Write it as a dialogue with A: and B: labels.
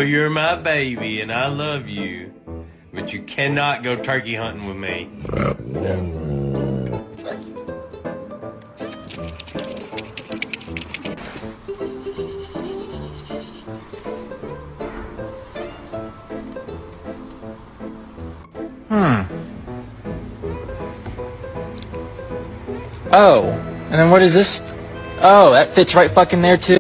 A: You're my baby and I love you, but you cannot go turkey hunting with me.
B: Oh, and then what is this? Oh, that fits right fucking there too.